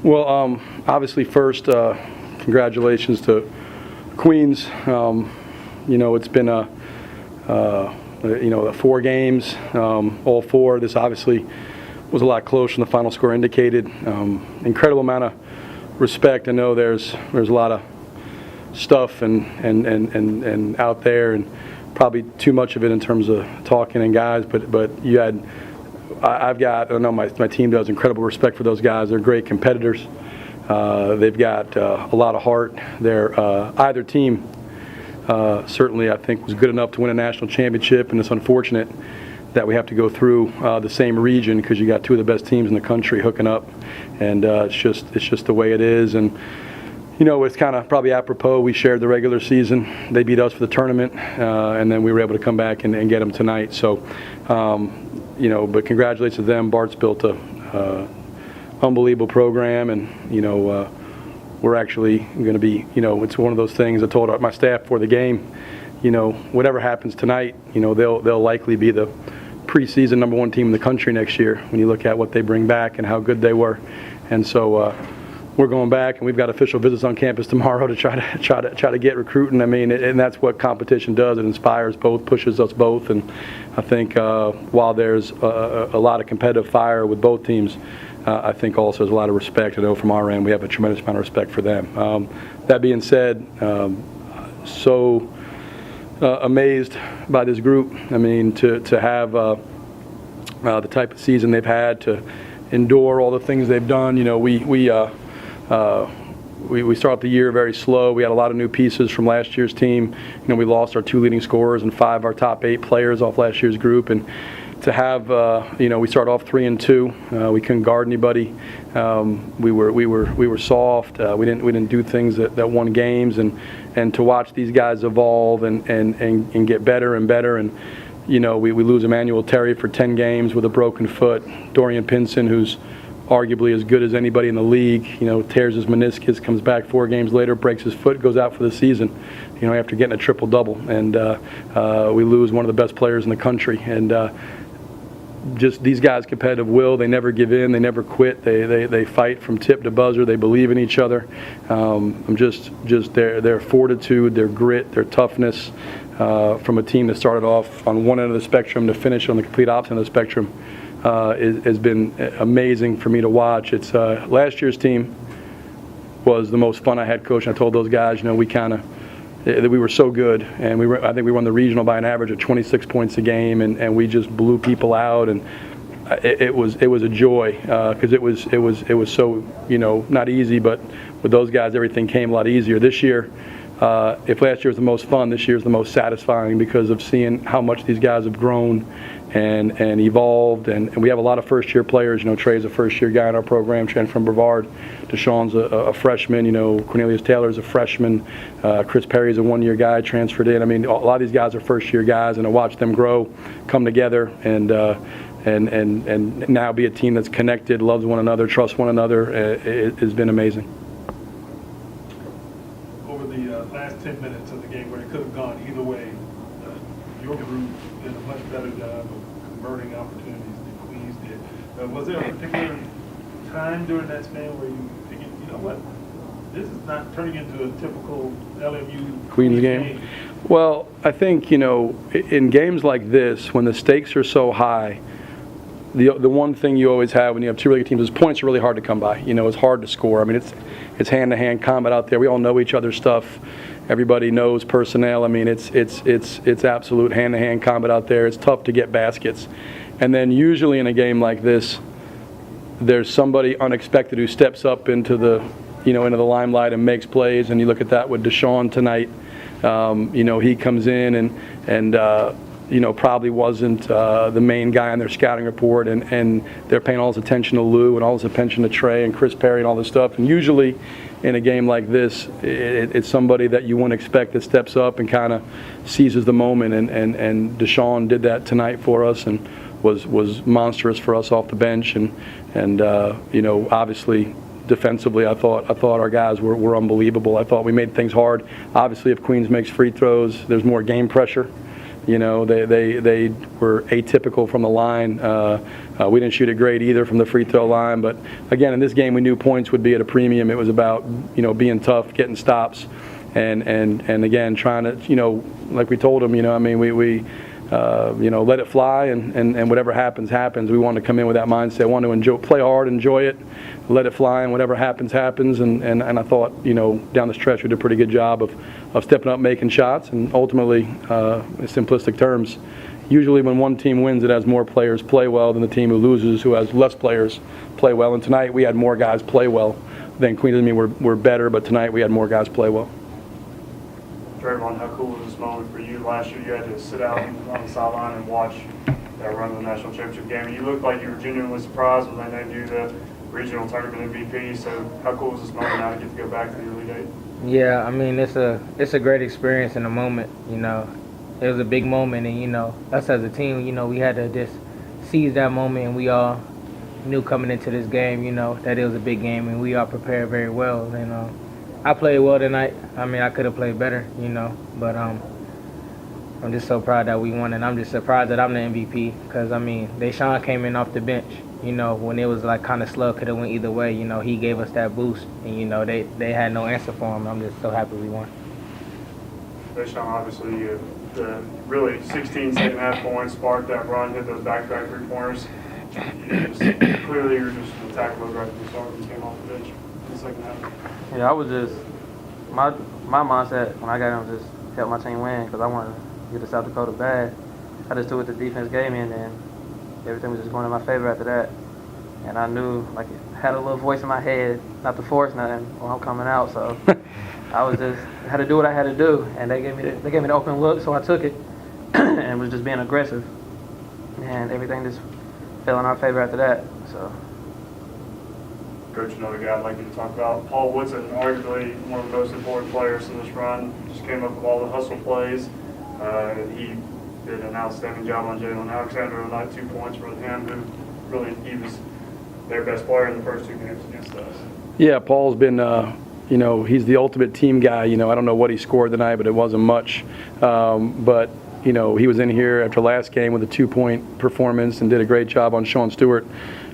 Well, obviously, first, congratulations to Queens. It's been a 4 games, all 4. This obviously was a lot closer than the final score indicated. Incredible amount of respect. I know there's a lot of stuff and out there, and probably too much of it in terms of talking and guys. But you had. I know my team does incredible respect for those guys. They're great competitors. They've got a lot of heart. Either team certainly, I think, was good enough to win a national championship, and it's unfortunate that we have to go through the same region because you got 2 of the best teams in the country hooking up, and it's just the way it is. And it's kind of probably apropos. We shared the regular season. They beat us for the tournament, and then we were able to come back and get them tonight. So. But congratulations to them. Bart's built a unbelievable program, and we're actually going to be. It's one of those things I told my staff before the game. Whatever happens tonight, they'll likely be the preseason #1 team in the country next year when you look at what they bring back and how good they were, and so. We're going back, and we've got official visits on campus tomorrow to try to get recruiting. I mean, and that's what competition does. It inspires both, pushes us both, and I think while there's a lot of competitive fire with both teams, I think also there's a lot of respect. I know from our end we have a tremendous amount of respect for them. That being said, so amazed by this group. I mean, to have the type of season they've had, to endure all the things they've done. We start the year very slow. We had a lot of new pieces from last year's team. We lost our 2 leading scorers and 5 of our top 8 players off last year's group. And to have, we started off 3-2. We couldn't guard anybody. We were soft. We didn't do things that won games. And to watch these guys evolve and get better and better. And we lose Emmanuel Terry for 10 games with a broken foot. Dorian Pinson, who's arguably as good as anybody in the league, tears his meniscus, comes back 4 games later, breaks his foot, goes out for the season, after getting a triple-double. And we lose one of the best players in the country. And just these guys' competitive will, they never give in, they never quit, they fight from tip to buzzer, they believe in each other. Just their fortitude, their grit, their toughness, from a team that started off on one end of the spectrum to finish on the complete opposite end of the spectrum. Has been amazing for me to watch. It's last year's team was the most fun I had coaching. I told those guys, we were so good, and I think we won the regional by an average of 26 points a game, and we just blew people out, and it was a joy because it was so not easy, but with those guys everything came a lot easier. This year, if last year was the most fun, this year is the most satisfying because of seeing how much these guys have grown and evolved, and we have a lot of first-year players. Trey's a first-year guy in our program, transferred from Brevard. Deshawn's a freshman. Cornelius Taylor's a freshman. Chris Perry's a 1-year guy, transferred in. I mean, a lot of these guys are first-year guys, and to watch them grow, come together, and now be a team that's connected, loves one another, trusts one another, it has been amazing. Over the last 10 minutes of the game, where it could have gone either way, your group did a much better job of converting opportunities than Queens did. Was there a particular time during that span where you figured, what, this is not turning into a typical LMU Queens game? Well, I think, in games like this, when the stakes are so high, the one thing you always have when you have 2 really good teams is points are really hard to come by. It's hard to score. I mean, it's hand-to-hand combat out there. We all know each other's stuff. Everybody knows personnel. I mean, it's absolute hand-to-hand combat out there. It's tough to get baskets. And then usually in a game like this, there's somebody unexpected who steps up into the limelight and makes plays. And you look at that with Deshawn tonight. He comes in and probably wasn't the main guy on their scouting report, and they're paying all this attention to Lou and all this attention to Trey and Chris Perry and all this stuff. And usually in a game like this, it's somebody that you wouldn't expect that steps up and kind of seizes the moment. And Deshawn did that tonight for us and was monstrous for us off the bench. And obviously defensively, I thought our guys were unbelievable. I thought we made things hard. Obviously, if Queens makes free throws, there's more game pressure. You know, they were atypical from the line. We didn't shoot it great either from the free throw line. But, again, in this game we knew points would be at a premium. It was about, you know, being tough, getting stops, and again, trying to, you know, like we told them, you know, I mean, we you know, let it fly, and whatever happens, happens. We wanted to come in with that mindset. Want to play hard, enjoy it, let it fly, and whatever happens, happens. And I thought, you know, down the stretch we did a pretty good job of stepping up, making shots, and ultimately, in simplistic terms, usually when one team wins, it has more players play well than the team who loses, who has less players play well. And tonight we had more guys play well than Queens. I mean, we're better, but tonight we had more guys play well. Trevon, how cool was this moment for you? Last year you had to sit out on the sideline and watch that run of the national championship game. And you looked like you were genuinely surprised when they named you the regional tournament MVP. So how cool was this moment now to get to go back to the Elite Eight? Yeah, I mean, it's a great experience in the moment, you know. It was a big moment, and, you know, us as a team, you know, we had to just seize that moment, and we all knew coming into this game, you know, that it was a big game, and we all prepared very well. And I played well tonight. I mean, I could have played better, you know, but I'm just so proud that we won, and I'm just surprised that I'm the MVP because, I mean, Deshawn came in off the bench, you know, when it was like kind of slow, could have went either way. You know, he gave us that boost, and, you know, they had no answer for him. I'm just so happy we won. Deshawn, obviously, the really 16 second-half points sparked that run, hit those back-to-back three-pointers. Clearly, you were just an attack mode right from the start when you came off the bench in the second half. Yeah, I was just my mindset when I got in was just help my team win because I wanted to get to South Dakota bad. I just took what the defense gave me, and then everything was just going in my favor after that. And I knew, like, it had a little voice in my head, not to force nothing when I'm coming out. So I was just had to do what I had to do, and they gave me the open look, so I took it and was just being aggressive. And everything just fell in our favor after that. So. Coach, another guy I'd like you to talk about, Paul Woodson, arguably one of the most important players in this run, just came up with all the hustle plays. He did an outstanding job on Jalen Alexander tonight, 2 points for him, who really, he was their best player in the first two games against us. Yeah, Paul's been, you know, he's the ultimate team guy. You know, I don't know what he scored tonight, but it wasn't much. But, you know, he was in here after last game with a 2-point performance and did a great job on Sean Stewart.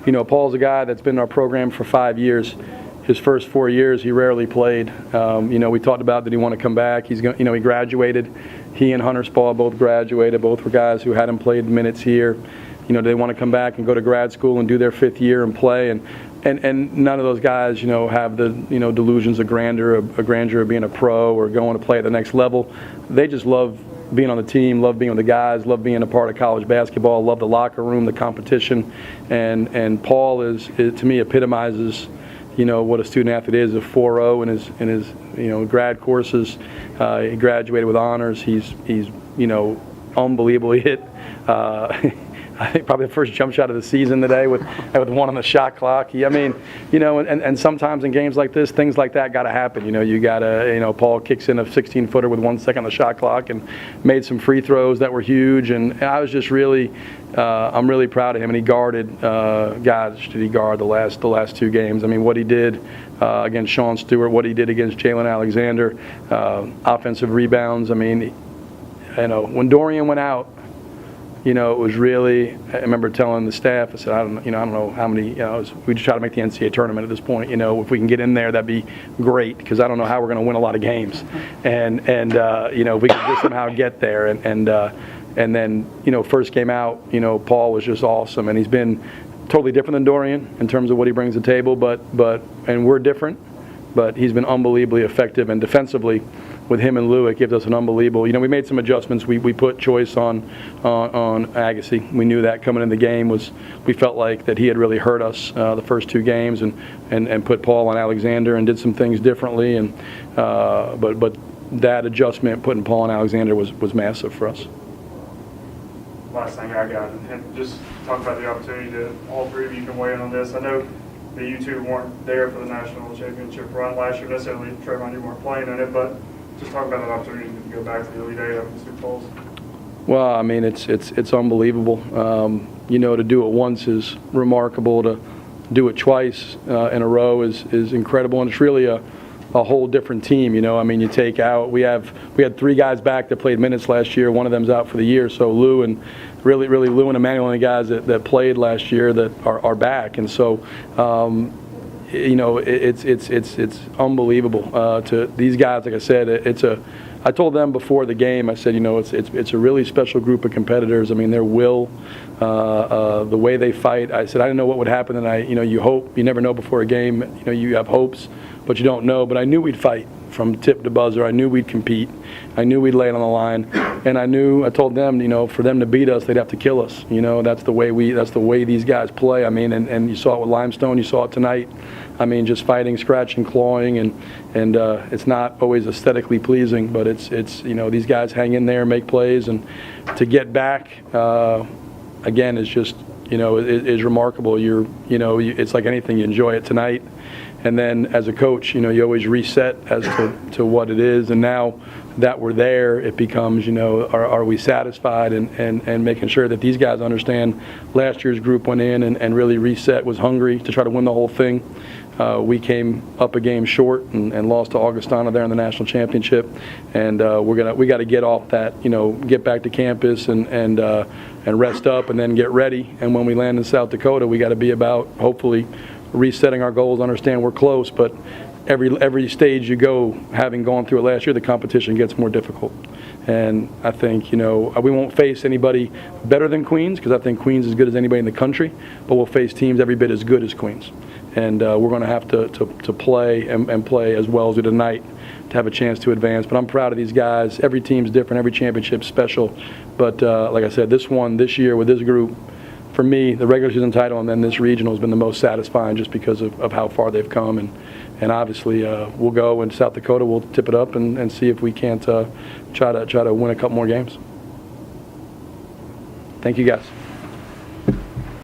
You know, Paul's a guy that's been in our program for 5 years. His first 4 years, he rarely played. You know, we talked about that he wanted to come back. He's going, you know, he graduated. He and Hunter Spall both graduated. Both were guys who hadn't played minutes here. You know, they want to come back and go to grad school and do their 5th year and play. And none of those guys, you know, have the, you know, delusions of grandeur of being a pro or going to play at the next level. They just love being on the team, love being with the guys, love being a part of college basketball, love the locker room, the competition, and Paul is to me epitomizes, you know, what a student athlete is, a 4.0 in his you know, grad courses. He graduated with honors. He's you know, unbelievable. He hit I think probably the first jump shot of the season today with one on the shot clock. I mean, you know, and sometimes in games like this, things like that got to happen. You know, you got to, you know, Paul kicks in a 16-footer with 1 second on the shot clock and made some free throws that were huge. And I was just really, I'm really proud of him. And he guarded, God, did he guard the last 2 games? I mean, what he did against Sean Stewart, what he did against Jalen Alexander, offensive rebounds. I mean, you know, when Dorian went out, you know, it was really, I remember telling the staff, I said, I don't know how many, you know, we just try to make the NCAA tournament at this point. You know, if we can get in there, that'd be great, because I don't know how we're going to win a lot of games. And you know, if we could just somehow get there. And then, you know, first game out, you know, Paul was just awesome. And he's been totally different than Dorian in terms of what he brings to the table, and we're different, but he's been unbelievably effective. And defensively, with him and Lou, it gives us an unbelievable. You know, we made some adjustments. We put Choice on Agassi. We knew that coming in the game we felt like that he had really hurt us the first 2 games, and put Paul on Alexander and did some things differently. And but that adjustment, putting Paul on Alexander, was massive for us. Last thing I got, and just talk about the opportunity that all 3 of you can weigh in on this. I know that you 2 weren't there for the national championship run last year necessarily. Trevon, you weren't playing in it, but just talk about that opportunity to go back to the Elite Eight after the Super Bowls. Well, I mean, it's unbelievable. You know, to do it once is remarkable. To do it twice in a row is incredible, and it's really a whole different team. I mean, you take out we had 3 guys back that played minutes last year. One of them's out for the year. So Lou and really Lou and Emmanuel, only guys that played last year that are back. And so it's unbelievable to these guys. Like I said, I told them before the game, I said, it's a really special group of competitors. I mean, their will, the way they fight. I said I didn't know what would happen, and you hope. You never know before a game. You have hopes, but you don't know. But I knew we'd fight from tip to buzzer. I knew we'd compete. I knew we'd lay it on the line, and I told them, for them to beat us, they'd have to kill us. That's the way these guys play. I mean, and you saw it with Limestone. You saw it tonight. I mean, just fighting, scratching, clawing, and it's not always aesthetically pleasing, but it's these guys hang in there, make plays, and to get back again is just is remarkable. It's like anything, you enjoy it tonight, and then as a coach, you always reset as to what it is, and now that we're there, it becomes are we satisfied, and making sure that these guys understand last year's group went in and really reset, was hungry to try to win the whole thing. We came up a game short and lost to Augustana there in the national championship, and we got to get off that, get back to campus and rest up and then get ready. And when we land in South Dakota, we got to be about hopefully resetting our goals. Understand we're close, but every stage you go, having gone through it last year, the competition gets more difficult. And I think, we won't face anybody better than Queens, because I think Queens is as good as anybody in the country, but we'll face teams every bit as good as Queens. And we're going to have to play and play as well as we did tonight to have a chance to advance. But I'm proud of these guys. Every team's different. Every championship's special. But like I said, this year with this group, for me, the regular season title and then this regional has been the most satisfying, just because of how far they've come. And obviously we'll go in South Dakota. We'll tip it up and see if we can't try to win a couple more games. Thank you, guys.